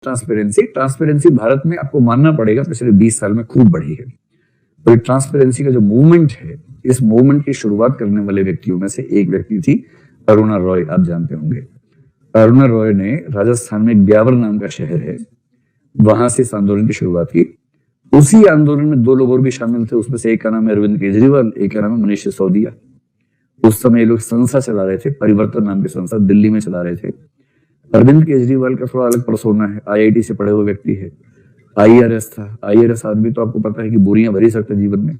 Transparency Bharat में आपको मानना पड़ेगा पिछले 20 साल में खूब बढ़ी है। तो ट्रांसपेरेंसी का जो मूवमेंट है, इस मूवमेंट की शुरुआत करने वाले व्यक्तियों में से एक व्यक्ति थी अरुणा रॉय। आप जानते होंगे अरुणा रॉय ने राजस्थान में ब्यावर नाम का शहर है, वहां से इस आंदोलन की शुरुआत की। उसी आंदोलन में 2 लोग और भी शामिल थे, उसमें से एक का नाम है अरविंद केजरीवाल, एक का नाम है मनीष सिसोदिया। उस समय ये लोग संस्था चला रहे थे, परिवर्तन नाम की संस्था दिल्ली में चला रहे थे। अरविंद केजरीवाल का थोड़ा अलग पर्सोना है, आईआईटी से पढ़े हुए व्यक्ति है, आईआरएस था। आईआरएस आदमी तो आपको पता है कि बोरियां भरी सकते जीवन में,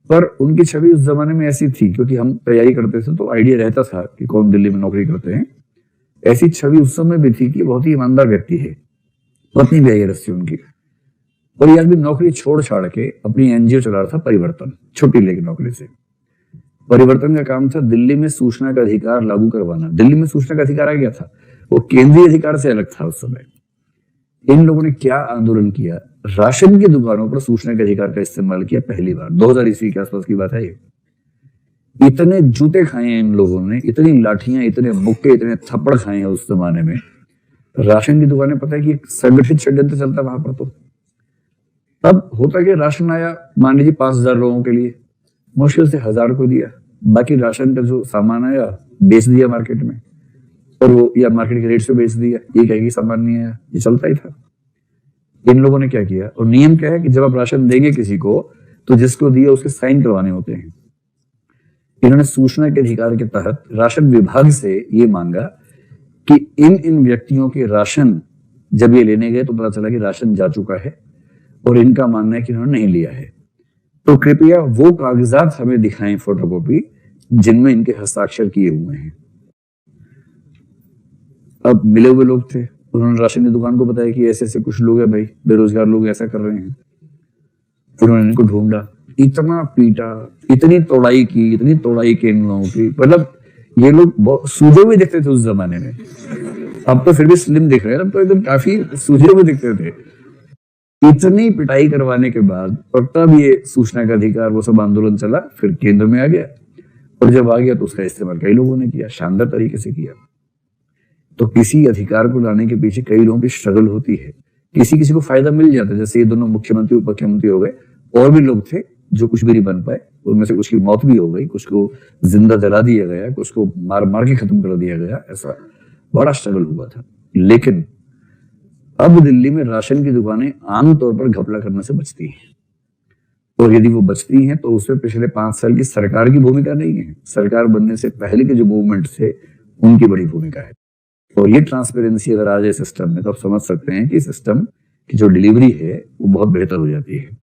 पर उनकी छवि उस जमाने में ऐसी थी, क्योंकि हम तैयारी करते थे तो आइडिया रहता था कि कौन दिल्ली में नौकरी करते हैं। ऐसी छवि उस समय भी थी कि बहुत ही ईमानदार व्यक्ति है, पत्नी भी आईआरएस थी उनकी। और ये आदमी नौकरी छोड़ छाड़ के अपनी एनजीओ चला रहा था परिवर्तन, छुट्टी लेके नौकरी से। परिवर्तन का काम था दिल्ली में सूचना का अधिकार लागू करवाना। दिल्ली में सूचना का अधिकार आ गया था, वो केंद्रीय अधिकार से अलग था उस समय। इन लोगों ने क्या आंदोलन किया, राशन की दुकानों पर सूचना के अधिकार का इस्तेमाल किया पहली बार। 2000 ईस्वी के आसपास की बात है ये। इतने जूते खाए हैं इन लोगों ने, इतनी लाठियां, इतने मुक्के, इतने थप्पड़ खाए हैं उस जमाने में। राशन की दुकानें, पता है कि एक संगठित षड्यंत्र चलता वहां पर। तो तब होता कि राशन आया, मान लीजिए 5000 लोगों के लिए, मुश्किल से 1000 को दिया, बाकी राशन का जो सामान आया बेच दिया मार्केट में, और वो या मार्केट के रेट से बेच दिया, ये कहेगी सामान नहीं आया। ये चलता ही था। इन लोगों ने क्या किया, और नियम क्या है कि जब आप राशन देंगे किसी को तो जिसको दिया उसके साइन करवाने होते हैं। इन्होंने सूचना के अधिकार के तहत राशन विभाग से ये मांगा कि इन व्यक्तियों के राशन जब ये लेने गए तो पता चला कि राशन जा चुका है और इनका मानना है कि इन्होंने नहीं लिया है, तो कृपया वो कागजात हमें दिखाएं, फोटोकॉपी, जिनमें इनके हस्ताक्षर किए हुए हैं। अब मिले हुए लोग थे, उन्होंने राशन की दुकान को बताया कि ऐसे ऐसे कुछ लोग हैं भाई, बेरोजगार लोग ऐसा कर रहे हैं। उन्होंने इनको ढूंढा, इतना पीटा, इतनी तोड़ाई की इन लोगों की। मतलब ये लोग सूझे हुए दिखते थे उस जमाने में, अब तो फिर भी स्लिम दिख रहे हैं, अब तो एकदम काफी सूझे हुए दिखते थे। इतनी पिटाई करवाने के बाद, और तब ये सूचना का अधिकार वो सब आंदोलन चला, फिर केंद्र में आ गया, और जब आ गया तो उसका इस्तेमाल कई लोगों ने किया, शानदार तरीके से किया। तो किसी अधिकार को लाने के पीछे कई लोगों की स्ट्रगल होती है, किसी को फायदा मिल जाता है। जैसे ये दोनों मुख्यमंत्री उपमुख्यमंत्री हो गए, और भी लोग थे जो कुछ भी नहीं बन पाए, उनमें से कुछ की मौत भी हो गई, कुछ को जिंदा जला दिया गया, कुछ को मार के खत्म कर दिया गया। ऐसा बड़ा स्ट्रगल हुआ था। लेकिन अब दिल्ली में राशन की दुकानें आमतौर पर घपला करने से बचती हैं, और यदि वो बचती हैं तो उसमें पिछले 5 साल की सरकार की भूमिका नहीं है, सरकार बनने से पहले के जो मूवमेंट थे उनकी बड़ी भूमिका है। और ये ट्रांसपेरेंसी अगर आ जाए सिस्टम में, तो आप समझ सकते हैं कि सिस्टम की जो डिलीवरी है वो बहुत बेहतर हो जाती है।